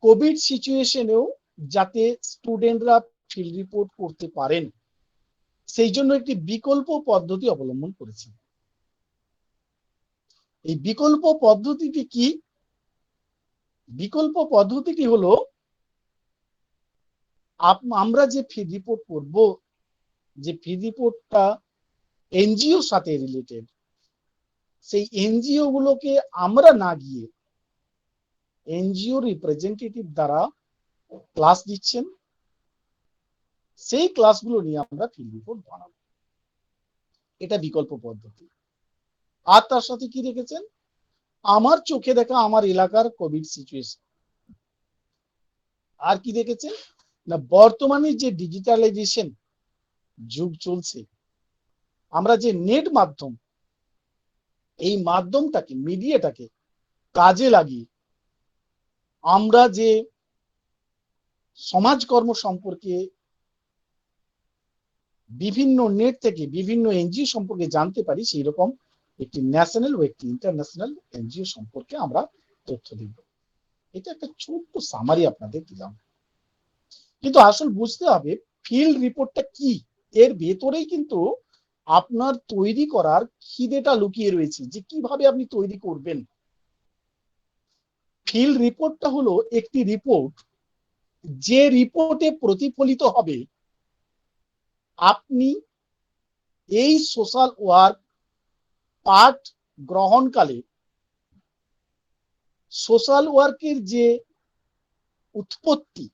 Covid সিচুয়েশনেও যাতে স্টুডেন্টরা field report করতে পারেন সেই জন্য একটি বিকল্প পদ্ধতি অবলম্বন করেছেন। এই বিকল্প পদ্ধতিটি কি? বিকল্প পদ্ধতিটি হলো আমরা যে ফিল্ড রিপোর্ট করব, যে ফিল্ড রিপোর্টটা এনজিওর সাথে রিলেটেড, সেই এনজিও গুলোকে আমরা না গিয়ে এনজিও রিপ্রেজেন্টেটিভ দ্বারা ক্লাস দিচ্ছেন, সেই ক্লাসগুলো নিয়ে আমরা ফিল্ড রিপোর্ট বানাবো। এটা বিকল্প পদ্ধতি। আর তার সাথে কি রেখেছেন? আমার চোখে দেখা আমার এলাকার কোভিড সিচুয়েশন। আর কি দেখেছেন না, বর্তমানে যে ডিজিটালাইজেশন যুগ চলছে, আমরা যে নেট মাধ্যম, এই মাধ্যমটাকে, মিডিয়াটাকে কাজে লাগিয়ে আমরা যে সমাজকর্ম সম্পর্কে বিভিন্ন নেট থেকে বিভিন্ন এনজিও সম্পর্কে জানতে পারি, সেই রকম একটি ন্যাশনাল ও একটি ইন্টারন্যাশনাল এনজিও সম্পর্কে আমরা তথ্য দিব। এটা একটা ছোট্ট সামারি আপনাদের দিলাম, কিন্তু আসল বুঝতে হবে ফিল্ড রিপোর্টটা কি। এর ভেতরেই কিন্তু আপনার তৈরি করার খিদেটা লুকিয়ে রয়েছে, যে কিভাবে আপনি তৈরি করবেন। ফিল্ড রিপোর্টটা হলো একটি রিপোর্ট, যে রিপোর্টে প্রতিফলিত হবে আপনি এই সোশ্যাল ওয়ার্ক পাঠ গ্রহণকালে সোশ্যাল ওয়ার্কের যে উৎপত্তি,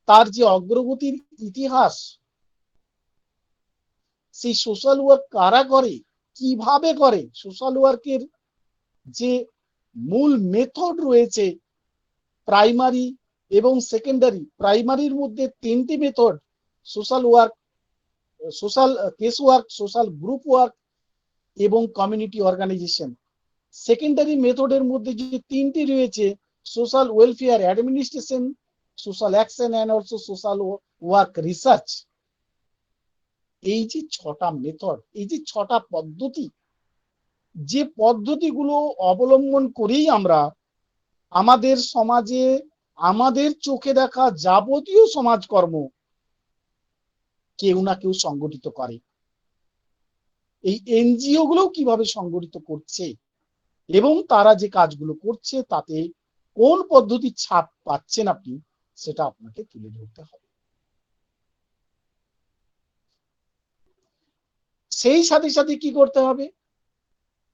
তার যে অগ্রগতির ইতিহাস, সেই সোশ্যাল ওয়ার্ক কারা করে, কিভাবে করে, সোশ্যাল ওয়ার্কের যে মূল মেথড রয়েছে প্রাইমারি এবং সেকেন্ডারি। প্রাইমারির মধ্যে তিনটি method, social work, social case work, social group work এবং কমিউনিটি অর্গানাইজেশন। সেকেন্ডারি মেথডের মধ্যে যে তিনটি রয়েছে, social welfare administration, social action and also social work research. এই যে ছটা মেথড, এই যে ছটা পদ্ধতি, যে পদ্ধতিগুলো অবলম্বন করেই আমরা আমাদের সমাজে আমাদের চোখে দেখা যাবতীয় সমাজকর্ম কেউ না কেউ সংগঠিত করে। এই এনজিও গুলো কিভাবে সংগঠিত করছে এবং তারা যে কাজগুলো করছে তাতে কোন পদ্ধতির ছাপ পাচ্ছেন আপনি, সেটা আপনাকে তুলে ধরতে হবে। সেই সাথে সাথে কি করতে হবে,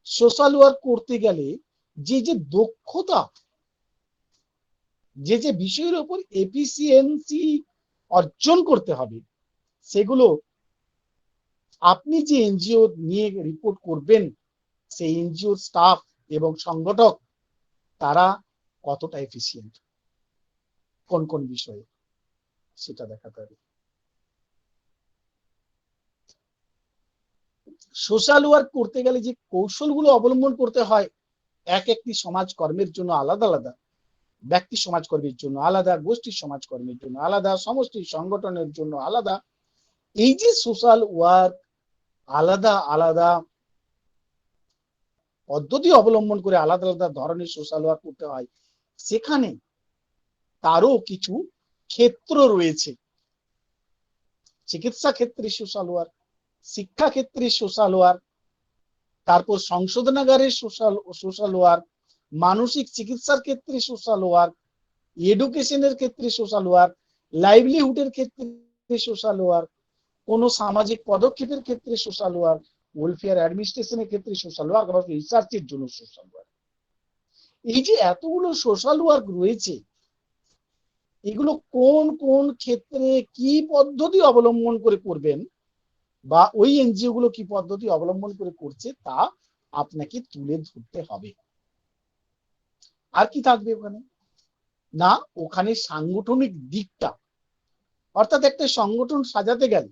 সোশ্যাল ওয়ার্ক করতে গেলে যে যে দক্ষতা, যে যে বিষয়ের উপর এফিসিয়েন্সি অর্জন করতে হবে, সেগুলো আপনি যে এনজিও নিয়ে রিপোর্ট করবেন, সেই এনজিওর স্টাফ এবং সংগঠক তারা কতটা এফিসিয়েন্ট, কোন কোন বিষয়ে, সেটা দেখাতে হবে। সোশ্যাল ওয়ার্ক করতে গেলে যে কৌশলগুলো অবলম্বন করতে হয়, এক একটি সমাজকর্মের জন্য আলাদা আলাদা, ব্যক্তি সমাজকর্মের জন্য আলাদা, গোষ্ঠী সমাজকর্মের জন্য আলাদা, সমষ্টি সংগঠনের জন্য আলাদা। এই যে সোশ্যাল ওয়ার্ক আলাদা আলাদা পদ্ধতি অবলম্বন করে আলাদা আলাদা ধরনের সোশ্যাল ওয়ার্ক করতে হয়, সেখানে তারও কিছু ক্ষেত্র রয়েছে। চিকিৎসা ক্ষেত্রে সোশ্যাল ওয়ার্ক, শিক্ষা ক্ষেত্রে সোশ্যাল ওয়ার্ক, তারপর সংশোধনাগারের সোশ্যাল ওয়ার্ক, মানসিক চিকিৎসার ক্ষেত্রে সোশ্যাল ওয়ার্ক, এডুকেশনের ক্ষেত্রে সোশ্যাল ওয়ার্ক, লাইভলিহুডের ক্ষেত্রে সোশ্যাল ওয়ার্ক, কোন সামাজিক পদক্ষেপের ক্ষেত্রে সোশ্যাল ওয়ার্ক, ওয়েলফেয়ার অ্যাডমিনিস্ট্রেশনের ক্ষেত্রে সোশ্যাল ওয়ার্ক, আবার রিসার্চের জন্য সোশ্যাল ওয়ার্ক। এই যে এতগুলো সোশ্যাল ওয়ার্ক রয়েছে, এগুলো কোন কোন ক্ষেত্রে কি পদ্ধতি অবলম্বন করে করবেন, বা ওই এনজিও গুলো কি পদ্ধতি অবলম্বন করে করছে, তা আপনাকে তুলে ধরতে হবে। আর কি থাকবে ওখানে না, ওখানে সাংগঠনিক দিকটা, অর্থাৎ একটা সংগঠন সাজাতে গেলে,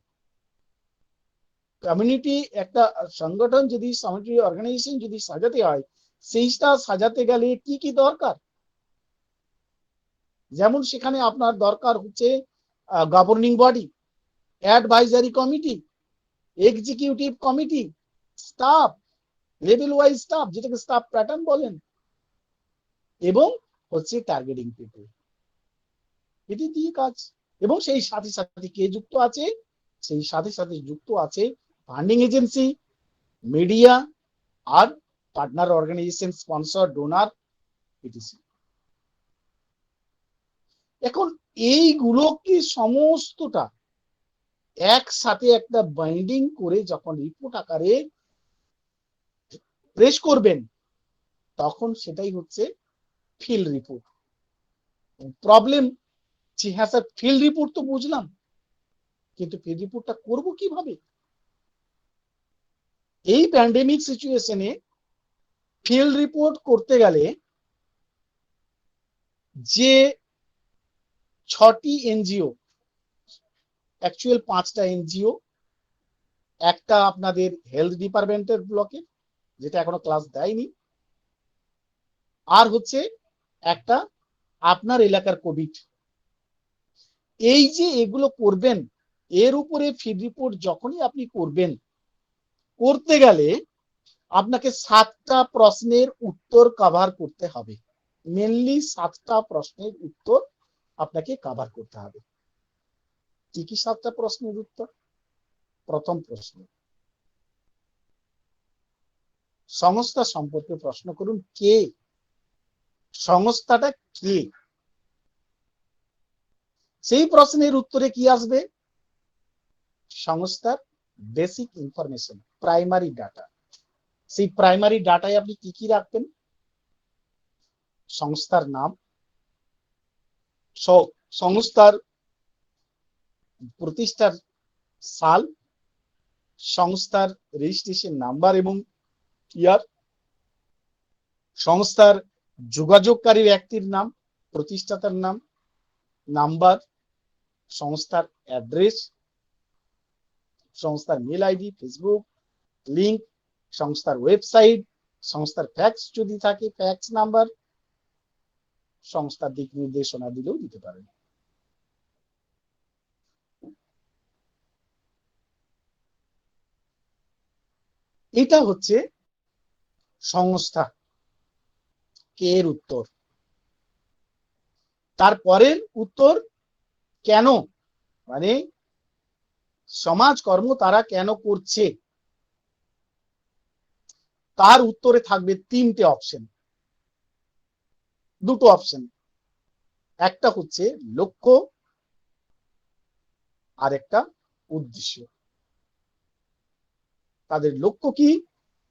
কমিউনিটি একটা সংগঠন যদি, কমিউনিটি অর্গানাইজেশন যদি সাজাতে হয়, সেইটা সাজাতে গেলে কি কি দরকার। যেমন সেখানে আপনার দরকার হচ্ছে governing body, advisory committee, executive committee, staff, level wise staff, যেটাকে স্টাফ প্যাটার্ন বলেন, এবং হচ্ছে টার্গেটিং পিপল, এটি দিয়ে কাজ। এবং সেই সাথে সাথে কে যুক্ত আছে? সেই সাথে সাথে যুক্ত আছে ফান্ডিং এজেন্সি, মিডিয়া, আর partner organization, sponsor, donor, ETC. এখন এইগুলোকে সমস্তটা একসাথে একটা বাইন্ডিং করে যখন রিপোর্ট আকারে প্রেস করবেন, তখন সেটাই হচ্ছে ফিল্ড রিপোর্ট। প্রবলেম যে হ্যাঁ স্যার ফিল্ড রিপোর্ট তো বুঝলাম, কিন্তু ফিল্ড রিপোর্টটা করবো কিভাবে? এই প্যান্ডেমিক সিচুয়েশনে ফিল্ড রিপোর্ট করতে গেলে যে 6টি এনজিও, অ্যাকচুয়াল 5টা এনজিও, একটা আপনাদের হেলথ ডিপার্টমেন্টের ব্লকে যেটা এখনো ক্লাস দেয়নি, আর হচ্ছে একটা আপনার এলাকার কোভিড। এই যে এগুলো করবেন, এর উপরে ফিল্ড রিপোর্ট যখনই আপনি করবেন, করতে গেলে আপনাকে 7টা প্রশ্নের উত্তর কভার করতে হবে। মেনলি 7টা প্রশ্নের উত্তর আপনাকে কভার করতে হবে। কি কি 7টা প্রশ্নের উত্তর? প্রথম প্রশ্ন, সংস্থা সম্পর্কে প্রশ্ন করুন। কে সংস্থাটা? কে? সেই প্রশ্নের উত্তরে কি আসবে? সংস্থার বেসিক ইনফরমেশন, প্রাইমারি ডাটা। সেই প্রাইমারি ডাটায় আপনি কি কি রাখবেন? সংস্থার নাম, সংস্থার প্রতিষ্ঠার সাল, সংস্থার রেজিস্ট্রেশন নাম্বার এবং ইয়ার, সংস্থার যোগাযোগকারী ব্যক্তির নাম, প্রতিষ্ঠাতার নাম, নাম্বার, সংস্থার অ্যাড্রেস, সংস্থার মেল আইডি, ফেসবুক লিংক, সংস্থার ওয়েবসাইট, সংস্থার ফ্যাক্স যদি থাকে ফ্যাক্স নাম্বার, সংস্থার দিক নির্দেশনা দিলেও দিতে পারেন। এটা হচ্ছে সংস্থা কে এর উত্তর। তারপরের উত্তর কেন, মানে সমাজকর্ম তারা কেন করছে, তার উত্তরে থাকবে 3টে অপশন, 2টো অপশন। একটা হচ্ছে লক্ষ্য, আর একটা উদ্দেশ্য। তাদের লক্ষ্য কি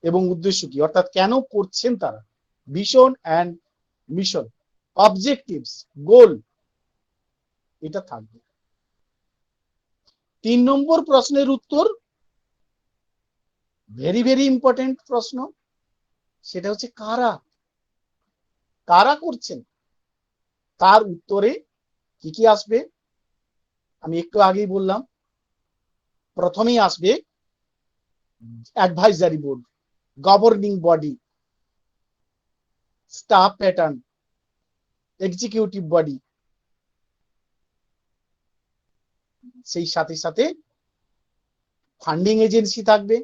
এবং উদ্দেশ্য কি, অর্থাৎ কেন করছেন তারা, ভিশন অ্যান্ড মিশন, অবজেক্টিভস, গোল, এটা থাকবে। 3 নম্বর প্রশ্নের উত্তর ভেরি ভেরি ইম্পর্টেন্ট প্রশ্ন, সেটা হচ্ছে কারা, কারা করছেন। তার উত্তরে কি কি আসবে? আমি একটু আগেই বললাম, প্রথমেই আসবে advisory board, governing body, staff pattern, executive body, সেই সাথে সাথে ফান্ডিং এজেন্সি থাকবে,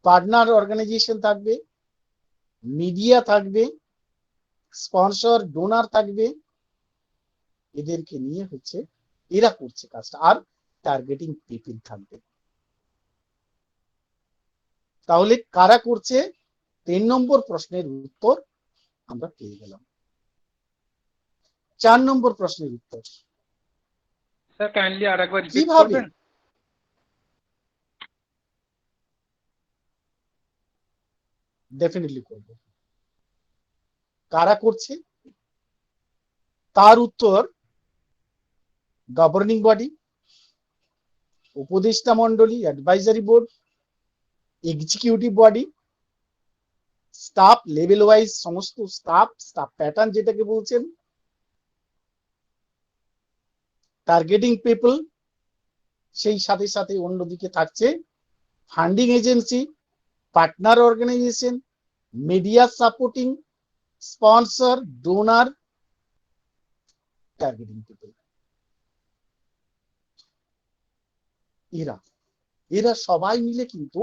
পার্টনার অর্গানাইজেশন থাকবে, মিডিয়া থাকবে, স্পন্সর ডোনার থাকবে। এদেরকে নিয়ে হচ্ছে এরা করছে কাজটা, আর টার্গেটিং পিপল থাকবে। তাহলে কারা করছে, 3 নম্বর প্রশ্নের উত্তর আমরা পেয়ে গেলাম। 4 নম্বর প্রশ্নের উত্তর, স্যার কাইন্ডলি আরেকবার রিপিট কিভাবে, করবেন? ডেফিনেটলি করব। কারা করছে, তার উত্তর গভর্নিং বডি, উপদেষ্টা মন্ডলী, advisory board, executive body, staff level wise সমস্ত স্টাফ, স্টাফ প্যাটার্ন যেটাকে বলছেন, টার্গেটিং পিপল, সেই সাথে সাথে অন্যদিকে থাকছে funding agency, partner organisation, media supporting, sponsor, donor, targeting people. এরা এরা সবাই মিলে কিন্তু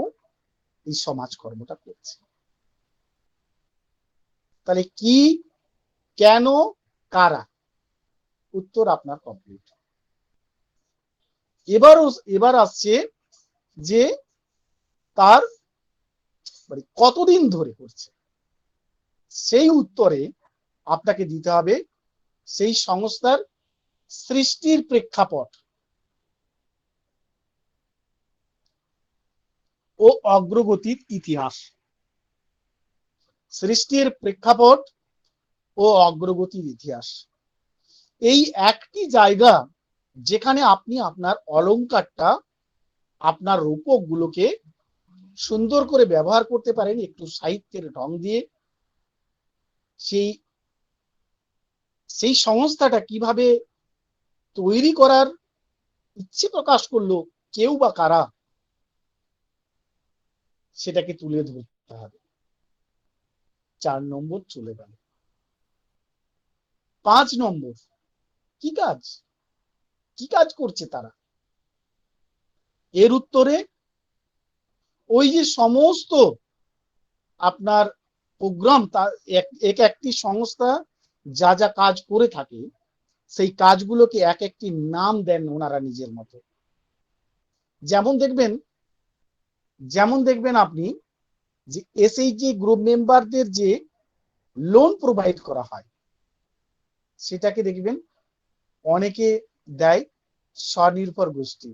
এই সমাজকর্মটা করছে। তাহলে কি, কেন, কারা, উত্তর আপনার কমপ্লিট। এবার আসছে যে তার মানে কতদিন ধরে করছে, সেই উত্তরে আপনাকে দিতে হবে সেই সংস্থার সৃষ্টির প্রেক্ষাপট ও অগ্রগতির ইতিহাস। সৃষ্টির প্রেক্ষাপট ও অগ্রগতির ইতিহাস, এই একটি জায়গা যেখানে আপনি আপনার অলংকারটা, আপনার রূপকগুলোকে সুন্দর করে ব্যবহার করতে পারেন একটু সাহিত্যের ঢং দিয়ে। সেই সংস্থাটা কিভাবে তৈরি করার ইচ্ছে প্রকাশ করলো কেউ বা কারা, সেটাকে তুলে ধরতে হবে। 4 নম্বর চলে গেল। 5 নম্বর, কি কাজ করছে তারা, এর উত্তরে ওই যে সমস্ত আপনার প্রোগ্রাম, একটি সংস্থা যা যা কাজ করে থাকে সেই কাজগুলোকে এক একটি নাম দেন ওনারা নিজের মতো। যেমন দেখবেন আপনি যে এসএইচজি গ্রুপ মেম্বারদের যে লোন প্রোভাইড করা হয়, সেটাকে দেখবেন অনেকে দেয় স্বনির্ভর গোষ্ঠী,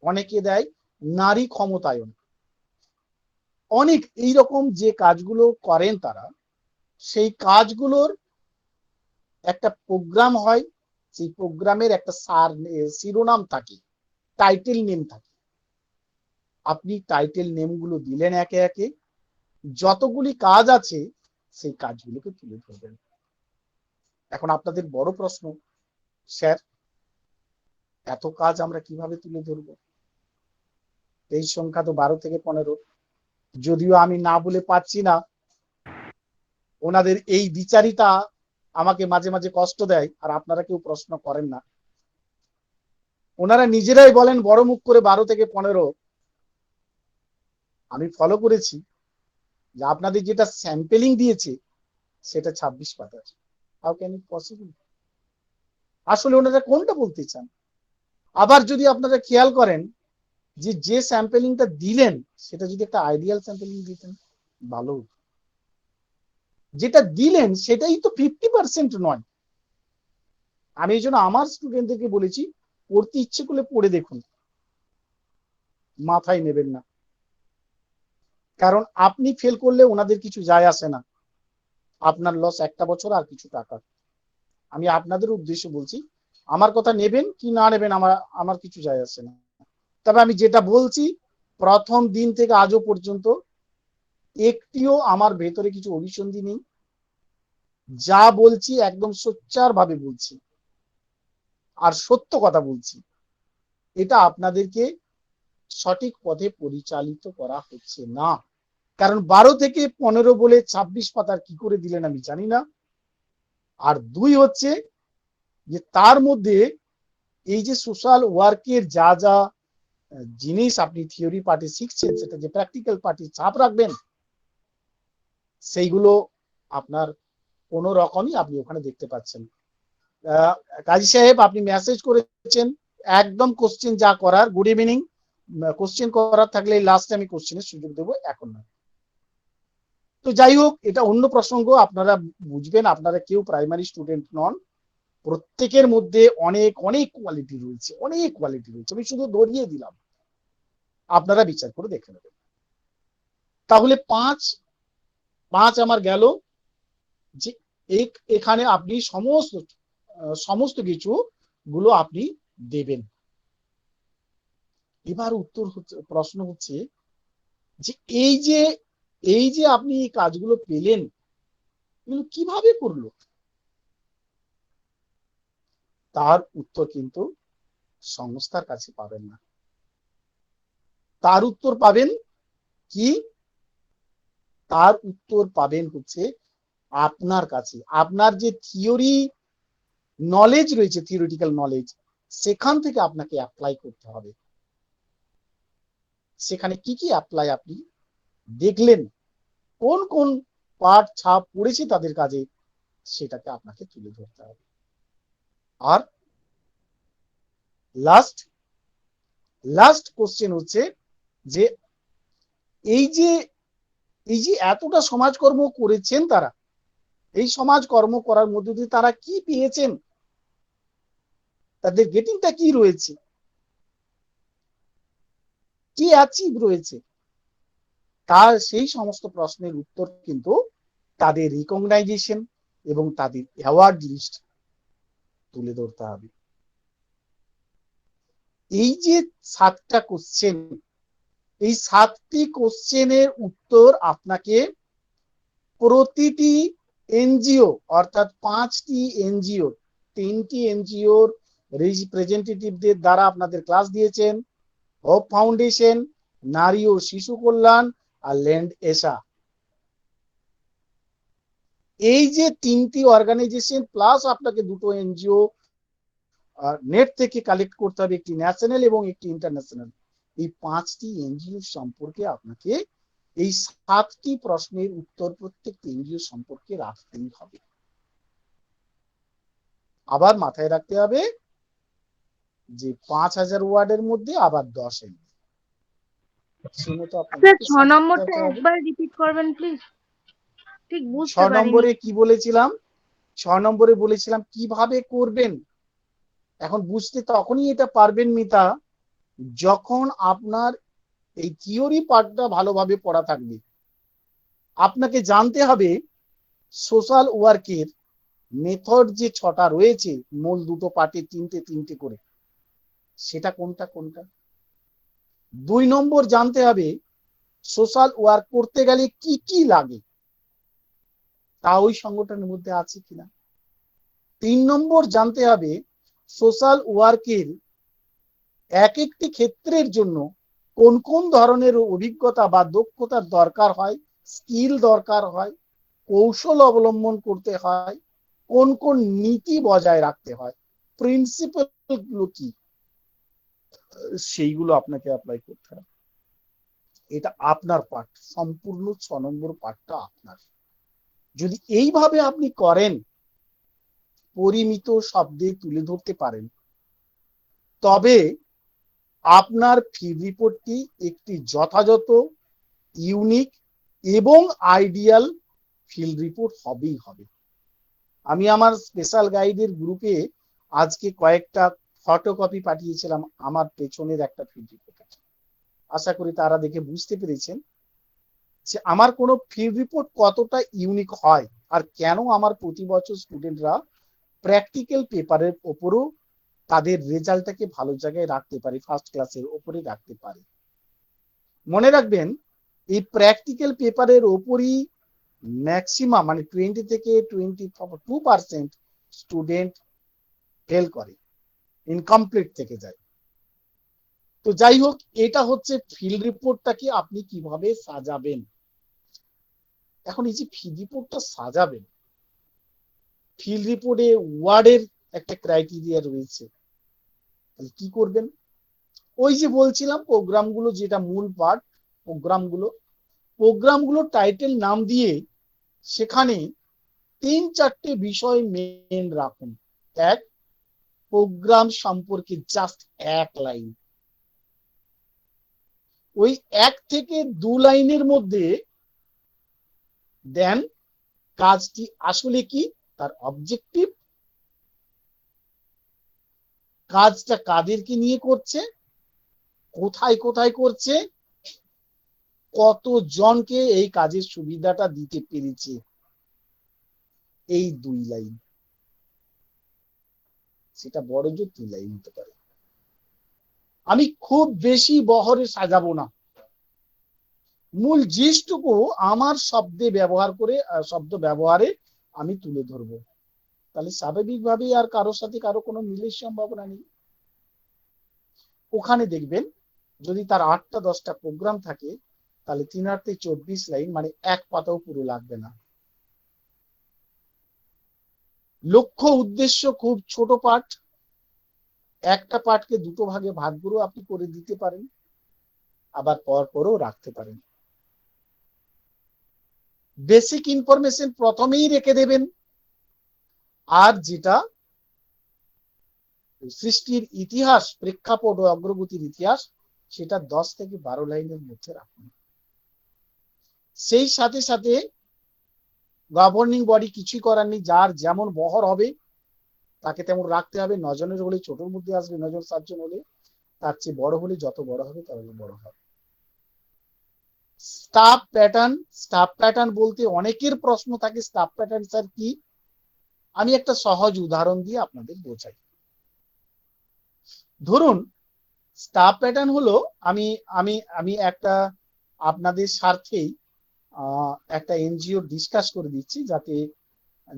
অনেকে দেয় নারী ক্ষমতায়ন, অনেক এইরকম যে কাজগুলো করেন তারা, সেই কাজগুলোর একটা প্রোগ্রাম হয়, সেই প্রোগ্রামের একটা শিরোনাম থাকে, টাইটেল নেম থাকে। আপনি টাইটেল নেমগুলো দিলেন একে একে, যতগুলি কাজ আছে সেই কাজগুলোকে তুলে ধরবেন। এখন আপনাদের বড় প্রশ্ন, স্যার এত কাজ আমরা কিভাবে তুলে ধরব? এই সংখ্যা তো 12 থেকে 15, যদিও আমি না বলে পাচ্ছি না। ওনাদের এই বিচারিতা আমাকে মাঝে মাঝে কষ্ট দেয়, আর আপনারা কেউ প্রশ্ন করেন না। ওনারা নিজেরাই বলেন বড় মুখ করে 12 থেকে 15। আমি ফলো করেছি যে আপনাদের যেটা স্যাম্পেলিং দিয়েছে সেটা 26 পাতার। How can it possible? আসলে ওনারা কোনটা বলতে চান? আবার যদি আপনারা খেয়াল করেন যে স্যাম্পেলিংটা দিলেন সেটা যদি একটা আইডিয়াল স্যাম্পেলিং দিতেন ভালো হতো। যেটা দিলেন সেটাই তো 50% নয়। আমি এই জন্য আমার স্টুডেন্টদেরকে বলেছি পড়তে ইচ্ছে করলে পড়ে দেখুন, মাথায় নেবেন না, কারণ আপনি ফেল করলে ওনাদের কিছু যায় আসে না, আপনার লস একটা বছর আর কিছু টাকা। আমি আপনাদের উদ্দেশ্যে বলছি, আমার কথা নেবেন কি না নেবেন আমার কিছু যায় আসে না। তবে আমি যেটা বলছি, প্রথম দিন থেকে আজও পর্যন্ত একটিও আমার ভেতরে কিছু অভিসন্ধি নেই। যা বলছি একদম সোচ্চার ভাবে বলছি আর সত্য কথা বলছি। এটা আপনাদেরকে সঠিক পথে পরিচালিত করা হচ্ছে না। কারণ 12 থেকে 15 বলে 26 পাতার কি করে দিলেন আমি জানি না। আর 2 হচ্ছে যে তার মধ্যে এই যে সোশ্যাল ওয়ার্কের যা যা জিনিস আপনি থিওরি পার্টে শিখছেন, সেটা যে প্র্যাকটিক্যাল পার্টে চাপ রাখবেন, সেইগুলো আপনার কোনো রকমই আপনি ওখানে দেখতে পাচ্ছেন। কাজী সাহেব আপনি মেসেজ করেছেন, একদম কোশ্চেন যা করার, গুড ইভিনিং, কোশ্চেন করার থাকলে লাস্টে আমি কোশ্চেনের সুযোগ দেবো, এখন না। তো যাই হোক, এটা অন্য প্রসঙ্গ, আপনারা বুঝবেন, আপনারা কেউ প্রাইমারি স্টুডেন্ট নন, প্রত্যেকের মধ্যে অনেক অনেক কোয়ালিটি রয়েছে, অনেক কোয়ালিটি রয়েছে, আমি শুধু ধরিয়ে দিলাম, আপনারা বিচার করে দেখে নেবেন। তাহলে 5 আমার গেল যে এখানে আপনি সমস্ত কিছু গুলো আপনি দেবেন। এবার প্রশ্ন হচ্ছে যে এই যে আপনি এই কাজগুলো পেলেন, এগুলো কিভাবে করলো? তার উত্তর কিন্তু সংস্থার কাছে পাবেন না। তার উত্তর পাবেন কি? তার উত্তর পাবেন হচ্ছে আপনার কাছে। আপনার যে থিওরি নলেজ রয়েছে, থিওরিটিক্যাল নলেজ, সেখান থেকে আপনাকে অ্যাপ্লাই করতে হবে। সেখানে কি কি অ্যাপ্লাই আপনি দেখলেন, কোন কোন পাঠ ছাপ পড়েছে তাদের কাজে, সেটাকে আপনাকে তুলে ধরতে হবে। আর লাস্ট কোশ্চেন হচ্ছে যে এই যে এতটা সমাজকর্ম করেছেন তারা, এই সমাজকর্ম করার মধ্যে দিয়ে তারা কি পেয়েছেন, তাদের গেটিংটা কি রয়েছে, কি অ্যাচিভ রয়েছে, তার সেই সমস্ত প্রশ্নের উত্তর কিন্তু তাদের রিকগনাইজেশন এবং তাদের অ্যাওয়ার্ড লিস্ট তুলে ধরতে হবে। এই যে 7টা কোশ্চেন, এই 7টি কোশ্চেনের উত্তর আপনাকে প্রতিটি এনজিও অর্থাৎ 5টি এনজিও, 3টি এনজিওর রিপ্রেজেন্টেটিভদের দ্বারা আপনাদের ক্লাস দিয়েছেন, হোপ ফাউন্ডেশন, নারী ও শিশু কল্যাণ আর ল্যান্ড এসা। এই যে 3টি অর্গানাইজেশন প্লাস আপনাকে 2টো এনজিও নেট থেকে কালেক্ট করতে হবে, একটি ন্যাশনাল এবং একটি ইন্টারন্যাশনাল। এই 5টি এনজিও সম্পর্কে আপনাকে এই 7টি প্রশ্নের উত্তর প্রত্যেকটি এনজিও সম্পর্কে রাখতেই হবে। আবার মাথায় রাখতে হবে যে 5000 ওয়ার্ডের মধ্যে আবার 10 এমবি। স্যার 6 নম্বরটা একবার রিপিট করবেন প্লিজ, ঠিক বুঝতে 6 পারিনি। নম্বরে কি বলেছিলাম? 6 নম্বরে বলেছিলাম কিভাবে করবেন। এখন বুঝতে তখনই এটা পারবেন মিতা, যখন আপনার এই থিওরি পার্টটা ভালোভাবে পড়া থাকবে। আপনাকে জানতে হবে সোশ্যাল ওয়ার্কের মেথড যে 6টা রয়েছে, মূল 2টো পার্টে 3টে করে, সেটা কোনটা কোনটা। 2 নম্বর জানতে হবে সোশ্যাল ওয়ার্ক করতে গেলে কি কি লাগে, তা ওই সংগঠনের মধ্যে আছে কিনা। 3 নম্বর জানতে হবে সোশ্যাল ওয়ার্কের এক একটি ক্ষেত্রের জন্য কোন কোন ধরনের অভিজ্ঞতা বা দক্ষতার দরকার হয়, স্কিল দরকার হয়, কৌশল অবলম্বন করতে হয়, কোন কোন নীতি বজায় রাখতে হয়, প্রিন্সিপাল গুলো কি, সেইগুলো আপনাকে অ্যাপ্লাই করতে হবে। এটা আপনার পার্ট, সম্পূর্ণ 6 নম্বর পার্টটা আপনার। যদি এইভাবে আপনি করেন, পরিমিত শব্দে তুলে ধরতে পারেন, তবে আপনার ফিল্ড রিপোর্টটি একটি যথাযথ, ইউনিক এবং আইডিয়াল ফিল্ড রিপোর্ট হবেই হবে। আমি আমার স্পেশাল গাইডের গ্রুপে আজকে কয়েকটা ফটোকপি পাঠিয়েছিলাম আমার পেছনের একটা ফিল্ড রিপোর্ট। আশা করি তারা দেখে বুঝতে পেরেছেন যে আমার কোনো ফিল্ড রিপোর্ট কতটা ইউনিক হয়, আর কেন আমার প্রতি বছর স্টুডেন্টরা প্র্যাকটিক্যাল পেপারের ওপরও তাদের রেজাল্টটাকে ভালো জায়গায় রাখতে পারে, ফার্স্ট ক্লাসের ওপরে রাখতে পারে। মনে রাখবেন এই প্র্যাকটিক্যাল পেপারের ওপরই ম্যাক্সিমাম মানে 20 থেকে 22% স্টুডেন্ট ফেল করে, ইনকমপ্লিট থেকে যায়। তো যাই হোক, এটা হচ্ছে ফিল্ড রিপোর্টটাকে আপনি কিভাবে সাজাবেন। এখন এই যে ফিল্ড রিপোর্টটা সাজাবেন, ফিল্ড রিপোর্টে ওয়ার্ডের একটা ক্রাইটেরিয়া রয়েছে, তাহলে কি করবেন? ওই যে বলছিলাম প্রোগ্রামগুলো, যেটা মূল পার্ট, প্রোগ্রামগুলো টাইটেল নাম দিয়ে সেখানে 3-4টে বিষয় মেন রাখুন। এক, প্রোগ্রাম সম্পর্কে জাস্ট 1 লাইন। ওই 1 থেকে 2 লাইনের মধ্যে দেন কাজটি আসলে কি, তার অবজেক্টিভ, কাজটা কাদেরকে নিয়ে করছে, কোথায় কোথায় করছে, কতজনকে এই কাজের সুবিধাটা দিতে পেরেছে। এই 2 লাইন, সেটা বড় জোর 3 লাইন হতে পারে। আমি খুব বেশি বহরে সাজাবো না, মূল জিনিসটুকু আমার শব্দ ব্যবহারে আমি তুলে ধরবো। তাহলে স্বাভাবিকভাবেই আর কারোর সাথে কারো কোনো মিলের সম্ভাবনা নেই। ওখানে দেখবেন যদি তার 8টা-10টা প্রোগ্রাম থাকে, তাহলে 3 × 24 লাইন, মানে 1 পাতাও পুরো লাগবে না। লক্ষ্য উদ্দেশ্য খুব ছোট পার্ট, একটা পার্টকে 2টো ভাগে ভাগ করেও আপনি করে দিতে পারেন, আবার পর পরও রাখতে পারেন। বেসিক ইনফরমেশন প্রথমেই রেখে দেবেন, আর যেটা সৃষ্টির ইতিহাস, প্রেক্ষাপট ও অগ্রগতির ইতিহাস, সেটা 10 থেকে 12 লাইনের মধ্যে রাখুন। সেই সাথে সাথে গভর্নিং বডি কিছুই করার নেই, যার যেমন বহর হবে তাকে তেমন রাখতে হবে। 9 জনের হলে ছোটর মধ্যে আসবে, 9 জন 7 জন হলে, তার চেয়ে বড় হলে যত বড় হবে তত বড় হবে। স্টাফ প্যাটার্ন, স্টাফ প্যাটার্ন বলতে অনেকের প্রশ্ন থাকে, স্টাফ প্যাটার্ন স্যার কি? আমি একটা সহজ উদাহরণ দিয়ে আপনাদের বোঝাই। ধরুন স্টাফ প্যাটার্ন হলো, আমি আমি আমি একটা আপনাদের স্বার্থেই একটা এনজিও ডিসকাস করে দিচ্ছি, যাতে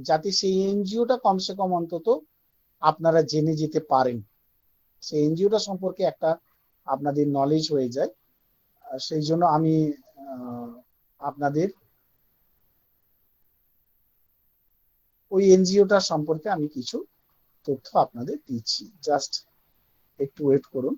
যাতে সেই এনজিওটা কমসে কম অন্তত আপনারা জেনে যেতে পারেন, সেই এনজিওটা সম্পর্কে একটা আপনাদের নলেজ হয়ে যায়। সেই জন্য আমি আপনাদের ওই এনজিওটা সম্পর্কে আমি কিছু তথ্য আপনাদের দিচ্ছি, জাস্ট একটু ওয়েট করুন।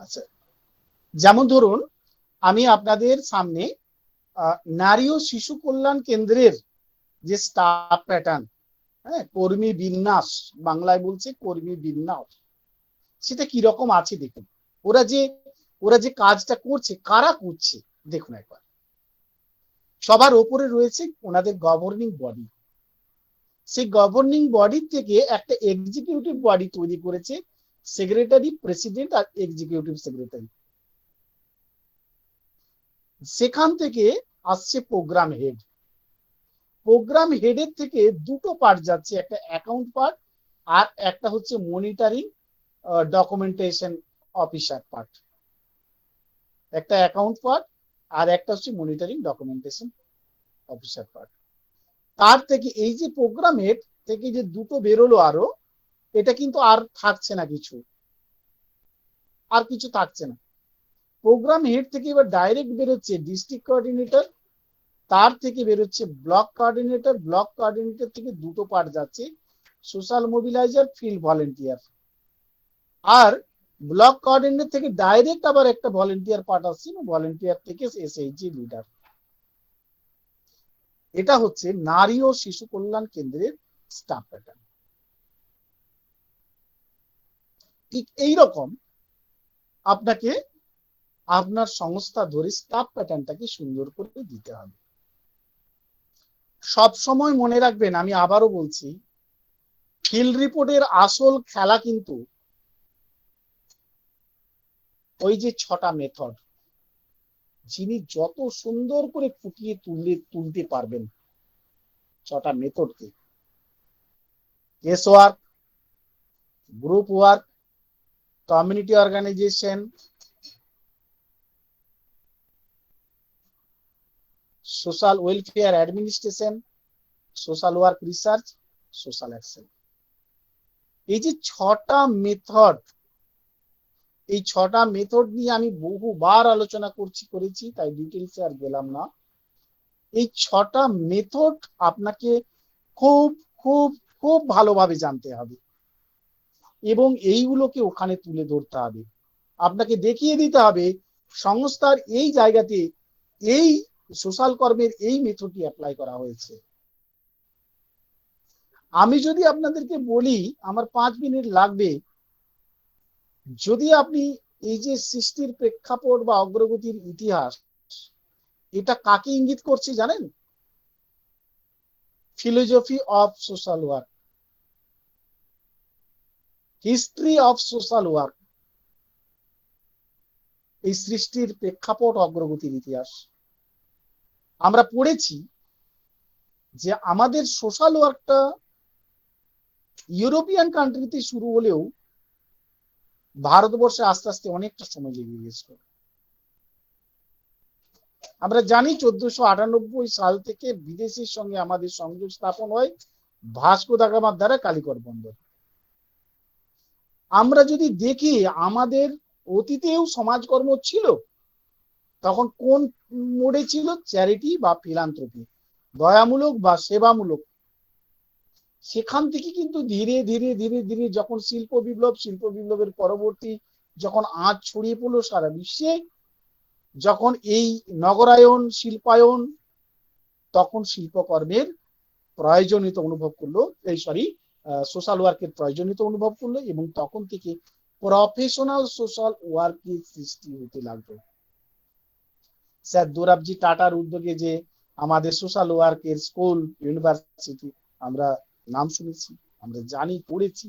আচ্ছা, যেমন ধরুন আমি আপনাদের সামনে নারী ও শিশু কল্যাণ কেন্দ্রের যে স্টাফ প্যাটার্ন, হ্যাঁ, কর্মী বিন্যাস, বাংলায় বলছে কর্মী বিন্যাস, সেটা কি রকম আছে দেখুন। ওরা যে কাজটা করছে, কারা করছে দেখুন একবার। সবার ওপরে রয়েছে ওনাদের গভর্নিং বডি, সেই গভর্নিং বডি থেকে একটা এক্সিকিউটিভ বডি তৈরি করেছে, সেক্রেটারি, প্রেসিডেন্ট আর এক্সিকিউটিভ সেক্রেটারি। সেখান থেকে আসছে প্রোগ্রাম হেড। প্রোগ্রাম হেডের থেকে দুটো পার্ট যাচ্ছে, একটা অ্যাকাউন্ট পার্ট আর একটা হচ্ছে মনিটরিং ডকুমেন্টেশন অফিসার পার্ট। একটা অ্যাকাউন্ট পার্ট আর একটা হচ্ছে মনিটরিং ডকুমেন্টেশন অফিসার পার্ট। তার থেকে এই যে প্রোগ্রাম হেড থেকে যে দুটো বেরোলো আরো, এটা কিন্তু আর থাকছে না, কিছু আর কিছু থাকছে না। প্রোগ্রাম হেড থেকে এবার ডাইরেক্ট বেরোচ্ছে ডিস্ট্রিক্ট কোঅর্ডিনেটর, তার থেকে বেরোচ্ছে ব্লক কোঅর্ডিনেটর, ব্লক কোঅর্ডিনেটর থেকে দুটো পার্ট যাচ্ছে, সোশ্যাল মোবিলাইজার, ফিল্ড ভলেন্টিয়ার। আর ব্লক কোঅর্ডিনেটর থেকে ডাইরেক্ট আবার একটা ভলেন্টিয়ার পার্ট আসছে, ভলেন্টিয়ার থেকে এসএইচজি লিডার। এটা হচ্ছে নারী ও শিশু কল্যাণ কেন্দ্রের স্টাফ প্যাটার্ন। ঠিক এইরকম আপনাকে আপনার সংস্থা ধরে স্টাফ প্যাটার্নটাকে সুন্দর করে দিতে হবে। সব সময় মনে রাখবেন, আমি আবারও বলছি, ফিল্ড রিপোর্টের আসল খেলা কিন্তু ওই যে 6টা মেথড, যিনি যত সুন্দর করে ফুটিয়ে তুলতে পারবেন 6টা মেথডকে, case work, group work, community organization, social welfare administration, social work research, social action. এই যে 6টা মেথড, এই 6টা মেথড নিয়ে আমি বহুবার আলোচনা করেছি, তাই ডিটেলসে আর গেলাম না। এই 6টা মেথড আপনাকে খুব খুব খুব ভালোভাবে জানতে হবে এবং এইগুলোকে ওখানে তুলে ধরতে হবে। আপনাকে দেখিয়ে দিতে হবে সংস্থার এই জায়গাতে এই সোশ্যাল কর্মের এই মেথডটি অ্যাপ্লাই করা হয়েছে। আমি যদি আপনাদেরকে বলি, আমার 5 মিনিট লাগবে, যদি আপনি এই যে সৃষ্টির প্রেক্ষাপট বা অগ্রগতির ইতিহাস, এটা কাকে ইঙ্গিত করছে জানেন? Philosophy of social work, history of social work, এই সৃষ্টির প্রেক্ষাপট অগ্রগতির ইতিহাস। আমরা পড়েছি যে আমাদের সোশ্যাল ওয়ার্কটা ইউরোপিয়ান কান্ট্রিতে শুরু হলেও ভারতবর্ষে আস্তে আস্তে অনেকটা সময় লেগে গেছিল। আমরা জানি 1498 সাল থেকে বিদেশের সঙ্গে আমাদের সংযোগ স্থাপন হয় ভাস্কো দা গামার দ্বারা কালিকট বন্দর। আমরা যদি দেখি আমাদের অতীতেও সমাজকর্ম ছিল, তখন কোন মোডে ছিল? চ্যারিটি বা ফিলান্থ্রপি, দয়ামূলক বা সেবামূলক। সেখান থেকে কিন্তু ধীরে ধীরে ধীরে ধীরে যখন শিল্প বিপ্লবের পরবর্তী যখন আঁচ ছড়িয়ে পড়লো সারা বিশ্বে, যখন এই নগরায়ন শিল্পায়ন, তখন শিল্পকর্মের প্রয়োজনীয়তা অনুভব করলো, সোশ্যাল ওয়ার্কের প্রয়োজনীয়তা অনুভব করলো, এবং তখন থেকে প্রফেশনাল সোশ্যাল ওয়ার্কের সৃষ্টি হতে লাগলো। স্যার দোরাবজি টাটার উদ্যোগে যে আমাদের সোশ্যাল ওয়ার্কের স্কুল, ইউনিভার্সিটি আমরা নাম শুনেছি, আমরা জানি, পড়েছি।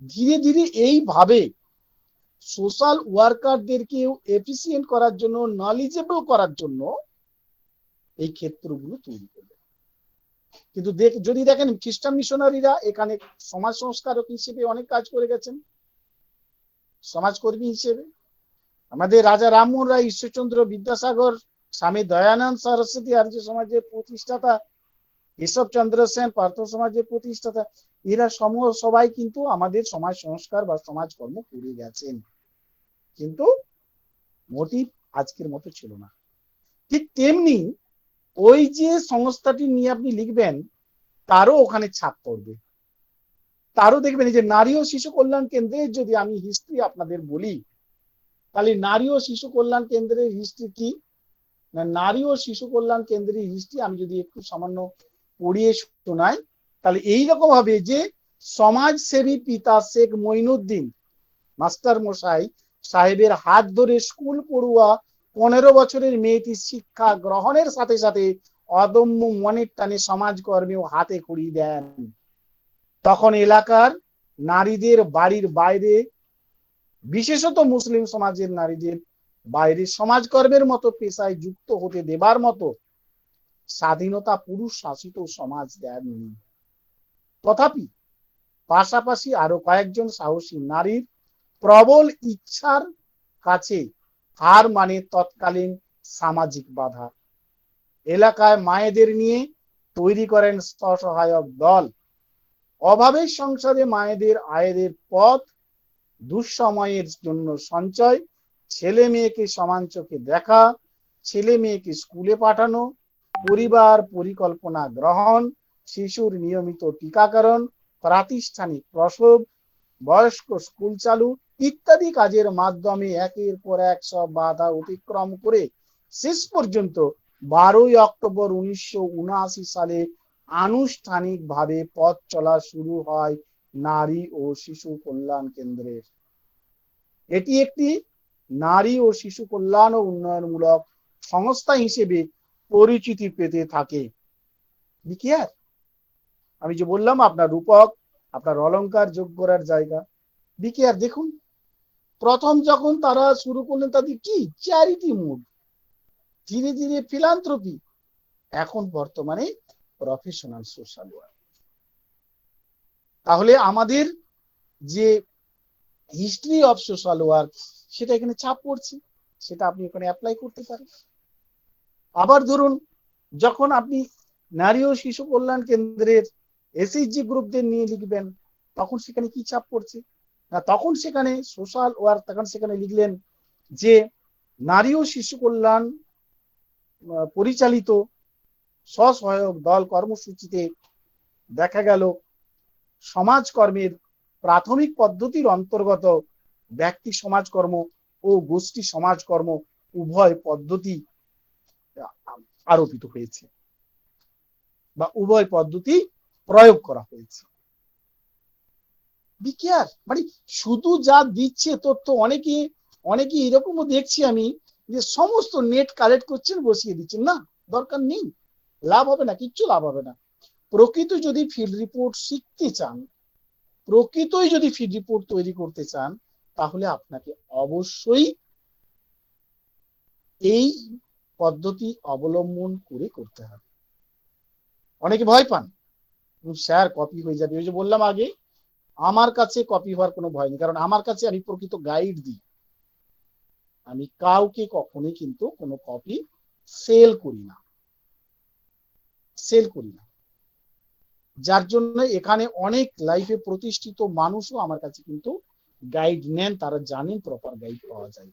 ধীরে ধীরে এইভাবে সোশ্যাল ওয়ার্কারদেরকেও এফিসিয়েন্ট করার জন্য, নলেজেবল করার জন্য এই ক্ষেত্রগুলো তৈরি করবে। কিন্তু যদি দেখেন খ্রিস্টান মিশনারিরা এখানে সমাজ সংস্কারক হিসেবে অনেক কাজ করে গেছেন, সমাজকর্মী হিসেবে। আমাদের রাজা রামমোহন রায়, ঈশ্বরচন্দ্র বিদ্যাসাগর, স্বামী দয়ানন্দ সরস্বতী আর্য সমাজের প্রতিষ্ঠাতা, ঈশ্বরচন্দ্র সেন পার্থ সমাজের প্রতিষ্ঠাতা, এরা সবাই কিন্তু আমাদের সমাজ সংস্কার বা সমাজকর্ম করে গেছেন, কিন্তু মোটিভ আজকের মতো ছিল না। ঠিক তেমনি ওই যে সংস্থাটি নিয়ে আপনি লিখবেন, তারও ওখানে ছাপ পড়বে, তারও দেখবেন যে নারী ও শিশু কল্যাণ কেন্দ্রের যদি আমি হিস্ট্রি আপনাদের বলি, তাহলে নারী ও শিশু কল্যাণ কেন্দ্রের হিস্ট্রি কি না, নারী ও শিশু কল্যাণ কেন্দ্রের হিস্ট্রি আমি যদি একটু সামান্য পড়িয়ে শোনাই, তাহলে এইরকম হবে যে সমাজসেবী পিতা শেখ মঈনুদ্দিন মাস্টার মশাই সাহেবের হাত ধরে স্কুল পড়ুয়া 15 বছরের মেয়েটি শিক্ষা গ্রহণের সাথে সাথে অদম্য মনের টানে সমাজকর্মেও হাতে খড়ি দেন। তখন এলাকার নারীদের বাড়ির বাইরে, বিশেষত মুসলিম সমাজের নারীদের বাইরে সমাজকর্মের মতো পেশায় যুক্ত হতে দেবার মতো স্বাধীনতা পুরুষ শাসিত সমাজ দেননি। তথাপি পাশাপাশি আরো কয়েকজন সাহসী নারীর প্রবল ইচ্ছার কাছে হার মানে তৎকালীন সামাজিক বাধা। এলাকায় মায়েদের নিয়ে তৈরি করেন স্বসহায়ক দল। অভাবের সংসারে মায়েদের আয়ের পথ, দুঃসময়ের জন্য সঞ্চয়, ছেলে মেয়েকে সমান চোখে দেখা, ছেলে মেয়েকে স্কুলে পাঠানো, পরিবার পরিকল্পনা গ্রহণ, শিশুর নিয়মিত টিকাকরণ, প্রাতিষ্ঠানিক প্রসব, বয়স্ক স্কুল চালু ইত্যাদি কাজের মাধ্যমে একের পর এক সব বাধা অতিক্রম করে শেষ পর্যন্ত 12 অক্টোবর 1979 সালে আনুষ্ঠানিকভাবে পথ চলা শুরু হয় নারী ও শিশু কল্যাণ কেন্দ্রের। এটি একটি নারী ও শিশু কল্যাণ ও উন্নয়নমূলক সংস্থা হিসেবে পরিচিতি পেতে থাকে। আমি যে বললাম আপনার রূপক, আপনার অলংকার যোগ করার জায়গা। দেখুন প্রথম যখন তারা শুরু করলেন তাদের কি চ্যারিটি মুড, ধীরে ধীরে ফিলান্থ্রপি, এখন বর্তমানে প্রফেশনাল সোশ্যাল ওয়ার্ক। তাহলে আমাদের যে হিস্ট্রি অফ সোশ্যাল ওয়ার্ক সেটা এখানে ছাপ পড়ছে, সেটা আপনি এখানে অ্যাপ্লাই করতে পারেন। আবার ধরুন যখন আপনি নারী ও শিশু কল্যাণ কেন্দ্রের এসএইচজি গ্রুপদের নিয়ে লিখবেন, তখন সেখানে কি ছাপ পড়ছে না, তখন সেখানে সোশ্যাল ওয়ার্ক, তখন সেখানে লিখলেন যে নারী ও শিশু কল্যাণ পরিচালিত স্বসহায়ক দল কর্মসূচিতে দেখা গেল সমাজকর্মের প্রাথমিক পদ্ধতির অন্তর্গত ব্যক্তি সমাজকর্ম ও গোষ্ঠী সমাজকর্ম উভয় পদ্ধতি আরোপিত হয়েছে বা উভয় পদ্ধতি প্রয়োগ করা হয়েছে। মানে শুধু যা দিচ্ছে তথ্য, অনেকে এরকমও দেখছি আমি যে সমস্ত নেট কালেক্ট করছেন, বসিয়ে দিচ্ছেন, না দরকার নেই, লাভ হবে না, কিচ্ছু লাভ হবে না। প্রকৃত যদি ফিল্ড রিপোর্ট শিখতে চান, প্রকৃতই যদি ফিল্ড রিপোর্ট তৈরি করতে চান, তাহলে আপনাকে অবশ্যই এই পদ্ধতি অবলম্বন করে করতে হবে। অনেকে ভয় পান, স্যার কপি হয়ে যাবে। ওই যে বললাম আগে, আমার কাছে কপি হওয়ার কোনো ভয় নেই, কারণ আমার কাছে আমি প্রকৃত গাইড দিই। আমি কাউকে কখনোই কিন্তু কোনো কপি সেল করি না, যার জন্য এখানে অনেক লাইফে প্রতিষ্ঠিত মানুষও আমার কাছে কিন্তু গাইড নেন, তারা জানেন প্রপার গাইড পাওয়া যায়।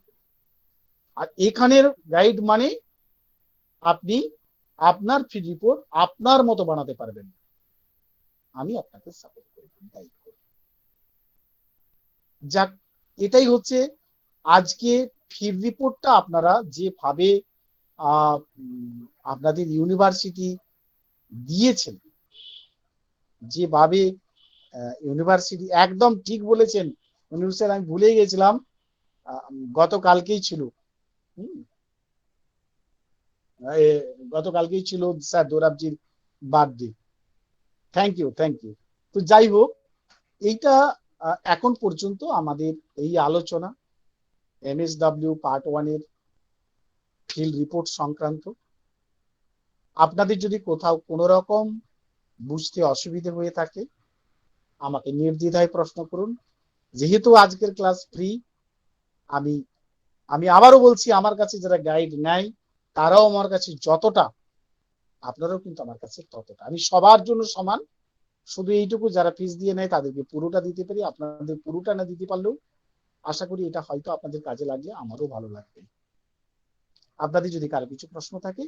আর এখানের গাইড মানে আপনি আপনার ফ্রি রিপোর্ট আপনার মতো বানাতে পারবেন, আমি আপনাকে সাপোর্ট করি, গাইড করি। যাক, এটাই হচ্ছে আজকে ফ্রি রিপোর্টটা আপনারা যেভাবে আপনাদের ইউনিভার্সিটি দিয়েছেন, যেভাবে ইউনিভার্সিটি একদম ঠিক বলেছেন স্যার, আমি ভুলে গেছিলাম, গতকালকেই ছিল, গতকালকেই ছিল স্যার দৌরাবজির বার্থডে। Thank you. তো যাই হোক, এইটা এখন পর্যন্ত আমাদের এই আলোচনা MSW পার্ট 1 এর ফিল্ড রিপোর্ট সংক্রান্ত। আপনাদের যদি কোথাও কোনো রকম বুঝতে অসুবিধে হয়ে থাকে আমাকে নির্দ্বিধায় প্রশ্ন করুন। যেহেতু আজকের ক্লাস ফ্রি, আমি আবারও বলছি, আমার কাছে যারা গাইড নেয় তারাও আমার কাছে যতটা, আপনারাও কিন্তু আমার কাছে ততটা। আমি সবার জন্য সমান, শুধু এইটুকু, যারা ফিস দিয়ে নেয় তাদেরকে পুরোটা দিতে পারি, আপনাদের পুরোটা না দিতে পারলেও আশা করি এটা হয়তো আপনাদের কাজে লাগলে আমারও ভালো লাগবে। আপনাদের যদি কারো কিছু প্রশ্ন থাকে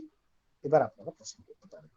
এবার আপনারা প্রশ্ন করতে পারেন।